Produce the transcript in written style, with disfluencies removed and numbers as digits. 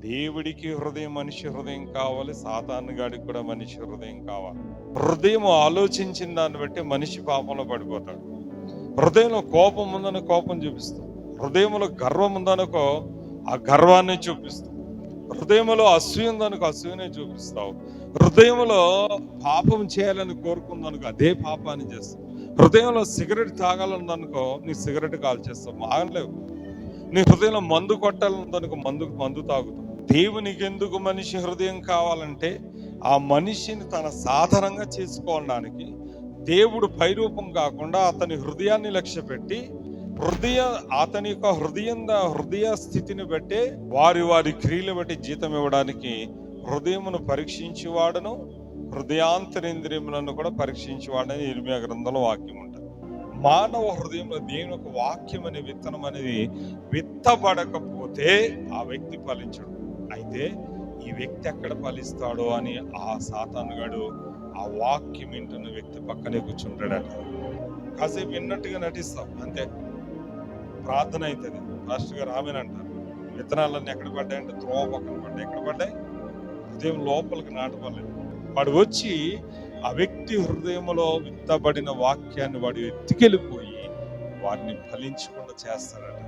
దేవుడికి హృదయం మనిషి హృదయం కావాలి, సాతాను గాడికి కూడా మనిషి హృదయం కావాలి. హృదయం ఆలోచించిన దాన్ని బట్టి మనిషి పాపంలో పడిపోతాడు. హృదయంలో కోపం ఉందని కోపం చూపిస్తాం, హృదయంలో గర్వం ఉందనుకో ఆ గర్వాన్ని చూపిస్తాం, హృదయంలో అసూయ ఉందనుకో అసూయనే చూపిస్తావు, హృదయంలో పాపం చేయాలని కోరుకుందనుకో అదే పాపాన్ని చేస్తావు, హృదయంలో సిగరెట్ తాగాలనుకో నీ సిగరెట్ కాల్చేస్తావు, మాగలేవు. నీ హృదయంలో మందు కొట్టాలనుకో మందు తాగుతావు. దేవునికి ఎందుకు మనిషి హృదయం కావాలంటే ఆ మనిషిని తన సాధనంగా చేసుకోవడానికి దేవుడు పైరూపం కాకుండా అతని హృదయాన్ని లక్ష్య పెట్టి అతని యొక్క హృదయ స్థితిని బట్టి వారి క్రియలు బట్టి జీతం ఇవ్వడానికి హృదయమును పరీక్షించేవాడును హృదయాంతరేంద్రియములను కూడా పరీక్షించేవాడని ఇర్మియా గ్రంథంలో వాక్యం ఉంటుంది. మానవ హృదయంలో దేవుని యొక్క వాక్యం అనే విత్తనం అనేది విత్తబడకపోతే ఆ వ్యక్తి ఫలించడు. అయితే ఈ వ్యక్తి ఎక్కడ ఫలిస్తాడో అని ఆ సాతానుగాడు ఆ వాక్యం వింటున్న వ్యక్తి పక్కనే కూర్చుంటాడట. కాసేపు విన్నట్టుగా నటిస్తాం అంతే, ప్రార్థన అవుతుంది, పాస్టర్ గారు ఆమెను అంటారు. విత్తనాలన్నీ ఎక్కడ పడ్డాయంటే త్రోవ పక్కన పడ్డాయి. ఎక్కడ పడ్డాయి? హృదయం లోపలికి నాటపడలేదు. వాడు వచ్చి ఆ వ్యక్తి హృదయంలో విత్తబడిన వాక్యాన్ని వాడు ఎత్తుకెళ్ళిపోయి వారిని ఫలించకుండా చేస్తాడట.